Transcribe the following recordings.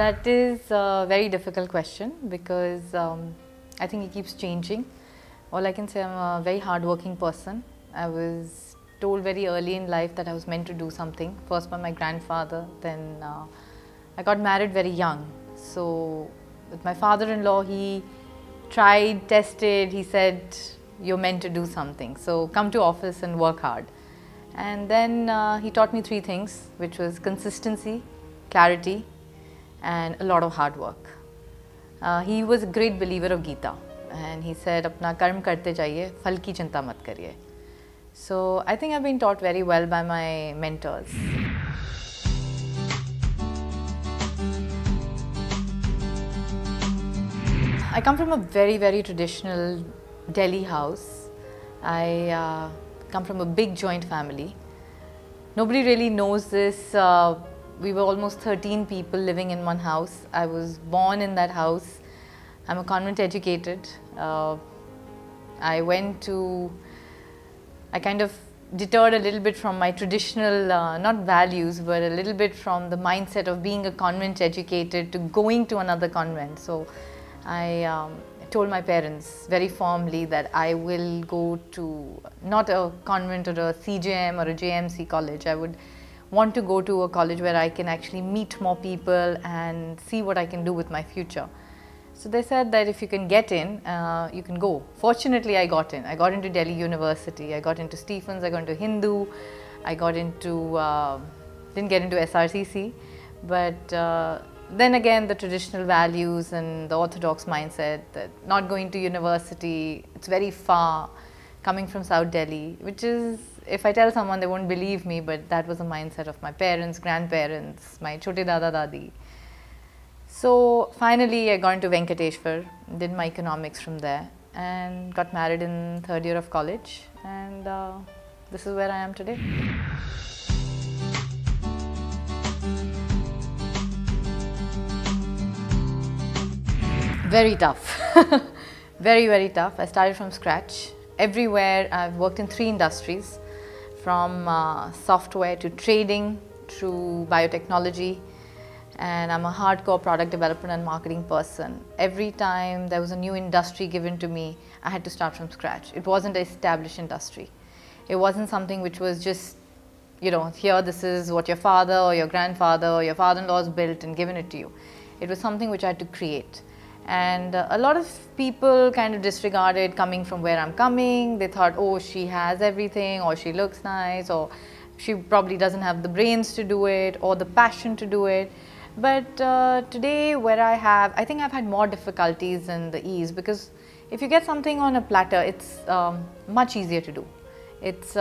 That is a very difficult question because I think it keeps changing. All I can say, I'm a very hardworking person. I was told very early in life that I was meant to do something, first by my grandfather, then I got married very young. So with my father-in-law, he tried, tested, he said, you're meant to do something, so come to office and work hard. And then he taught me three things, which was consistency, clarity, and a lot of hard work. He was a great believer of Gita, and he said, "Apna karm karte jaiye, phal ki chinta mat kariye." So I think I've been taught very well by my mentors. I come from a very, very traditional Delhi house. I come from a big joint family. Nobody really knows this. We were almost 13 people living in one house. I was born in that house. I'm a convent educated. I kind of deterred a little bit from my traditional, not values, but a little bit from the mindset of being a convent educated to going to another convent. So I told my parents very firmly that I will go to not a convent or a CJM or a JMC college. I would want to go to a college where I can actually meet more people and see what I can do with my future. So they said that if you can get in, you can go. Fortunately, I got in. I got into Delhi University. I got into Stephens. I got into Hindu. I got into, didn't get into SRCC, but then again, the traditional values and the orthodox mindset that not going to university, it's very far, coming from South Delhi, which is, if I tell someone, they won't believe me, but that was the mindset of my parents, grandparents, my chote dada dadi. So finally, I got into Venkateshwar, did my economics from there, and got married in third year of college, and this is where I am today. Very tough, very, very tough. I started from scratch. Everywhere, I've worked in 3 industries, from software to trading to biotechnology, and I'm a hardcore product development and marketing person. Every time there was a new industry given to me, I had to start from scratch. It wasn't an established industry. It wasn't something which was just, you know, here this is what your father or your grandfather or your father-in-law's built and given it to you. It was something which I had to create. And a lot of people kind of disregarded coming from where I'm coming. They thought, oh, she has everything, or she looks nice, or she probably doesn't have the brains to do it, or the passion to do it. But today, where I think I've had more difficulties than the ease, because if you get something on a platter, it's much easier to do. It's,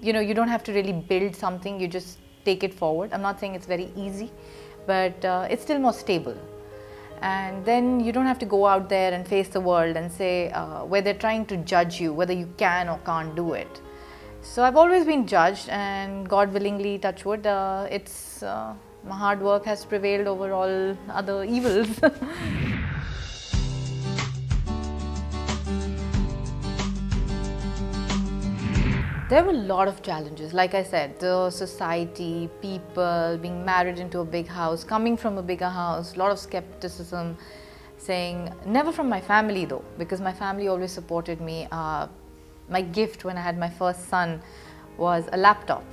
you know, you don't have to really build something, you just take it forward. I'm not saying it's very easy, but it's still more stable. And then you don't have to go out there and face the world and say where they're trying to judge you, whether you can or can't do it. So I've always been judged, and God willingly, touch wood, my hard work has prevailed over all other evils. There were a lot of challenges. Like I said, the society, people, being married into a big house, coming from a bigger house, a lot of skepticism, saying, never from my family though, because my family always supported me. My gift when I had my first son was a laptop,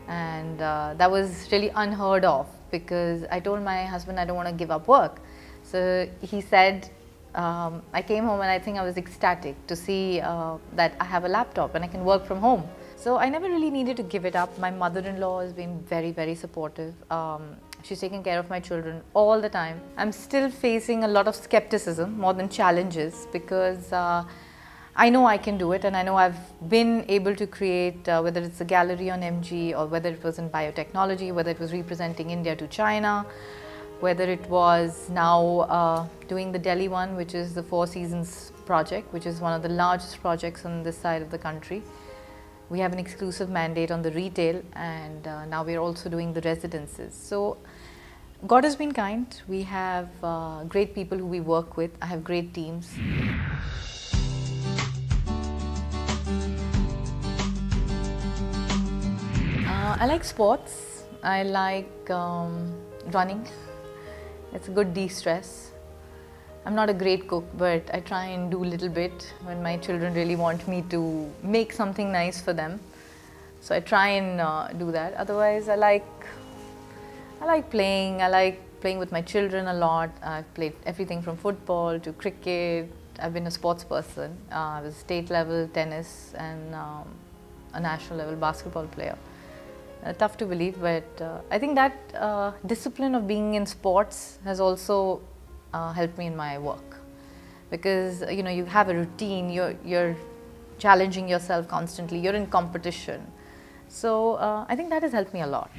and that was really unheard of, because I told my husband I don't want to give up work. So he said, I came home and I think I was ecstatic to see that I have a laptop and I can work from home. So I never really needed to give it up. My mother-in-law has been very, very supportive. She's taken care of my children all the time. I'm still facing a lot of skepticism more than challenges, because I know I can do it, and I know I've been able to create, whether it's a gallery on MG, or whether it was in biotechnology, whether it was representing India to China, whether it was now doing the Delhi one, which is the Four Seasons project, which is one of the largest projects on this side of the country. We have an exclusive mandate on the retail, and now we're also doing the residences. So God has been kind. We have great people who we work with. I have great teams. I like sports. I like running. It's a good de-stress. I'm not a great cook, but I try and do a little bit when my children really want me to make something nice for them. So I try and do that. Otherwise, I like playing. I like playing with my children a lot. I've played everything from football to cricket. I've been a sports person. I was state level tennis and a national level basketball player. Tough to believe, but I think that discipline of being in sports has also helped me in my work, because you have a routine. You're challenging yourself constantly. You're in competition. So I think that has helped me a lot.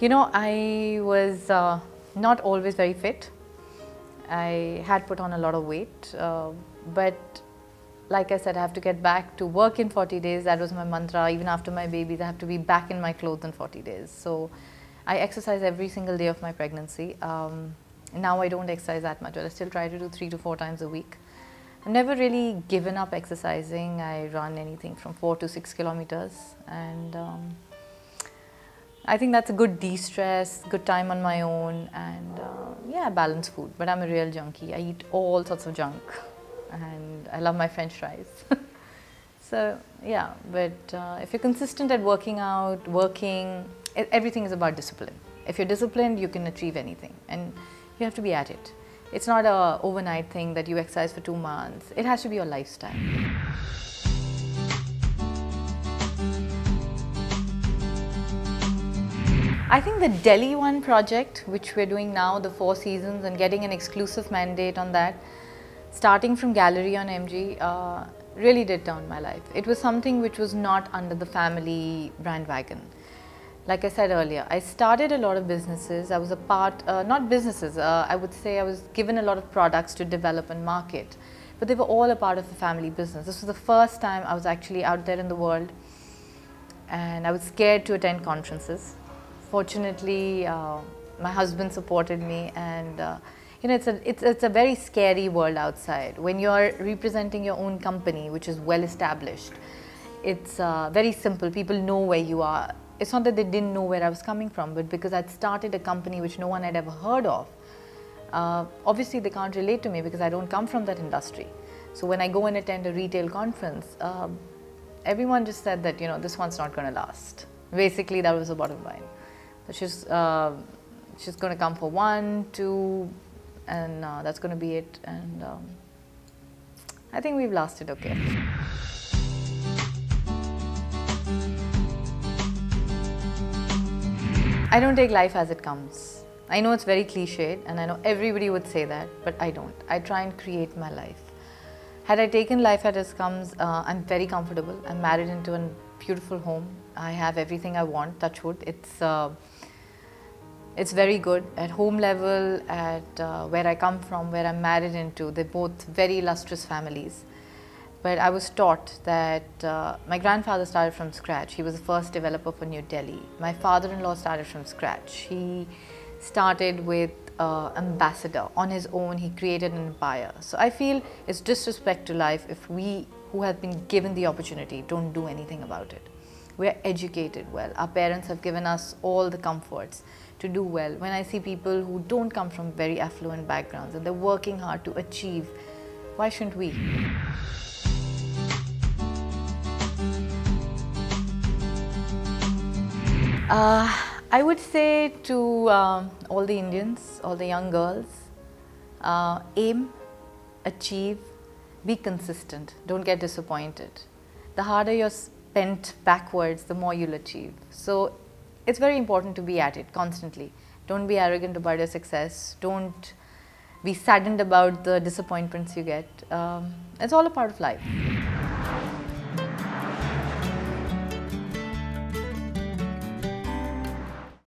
I was not always very fit. I had put on a lot of weight, but like I said, I have to get back to work in 40 days. That was my mantra. Even after my babies, I have to be back in my clothes in 40 days. So I exercise every single day of my pregnancy. Now I don't exercise that much, but I still try to do 3 to 4 times a week. I've never really given up exercising. I run anything from 4 to 6 kilometers, and I think that's a good de-stress, good time on my own, and yeah, balanced food. But I'm a real junkie. I eat all sorts of junk, and I love my French fries. So yeah, but if you're consistent at working out, everything is about discipline. If you're disciplined, you can achieve anything, and you have to be at it. It's not an overnight thing that you exercise for 2 months. It has to be your lifestyle. I think the Delhi One project, which we're doing now, the 4 seasons, and getting an exclusive mandate on that, starting from Gallery on MG, really did turn my life. It was something which was not under the family bandwagon. Like I said earlier, I started a lot of businesses. I was a part, not businesses, I would say I was given a lot of products to develop and market, but they were all a part of the family business. This was the first time I was actually out there in the world, and I was scared to attend conferences. Fortunately, my husband supported me, and it's a very scary world outside. When you're representing your own company, which is well established, it's very simple. People know where you are. It's not that they didn't know where I was coming from, but because I'd started a company which no one had ever heard of, obviously they can't relate to me because I don't come from that industry. So when I go and attend a retail conference, everyone just said that, this one's not going to last. Basically, that was the bottom line. So she's going to come for 1, 2, and that's going to be it. And I think we've lasted okay. I don't take life as it comes. I know it's very cliched, and I know everybody would say that, but I don't. I try and create my life. Had I taken life as it comes, I'm very comfortable. I'm married into a beautiful home. I have everything I want, touch wood. It's very good at home level, at where I come from, where I'm married into. They're both very illustrious families. But I was taught that my grandfather started from scratch. He was the first developer for New Delhi. My father-in-law started from scratch. He started with ambassador. On his own, he created an empire. So I feel it's disrespect to life if we, who have been given the opportunity, don't do anything about it. We're educated well. Our parents have given us all the comforts to do well. When I see people who don't come from very affluent backgrounds and they're working hard to achieve, why shouldn't we? I would say to all the Indians, all the young girls, aim, achieve, be consistent, don't get disappointed. The harder you're spent backwards, the more you'll achieve. So it's very important to be at it constantly. Don't be arrogant about your success. Don't be saddened about the disappointments you get. It's all a part of life.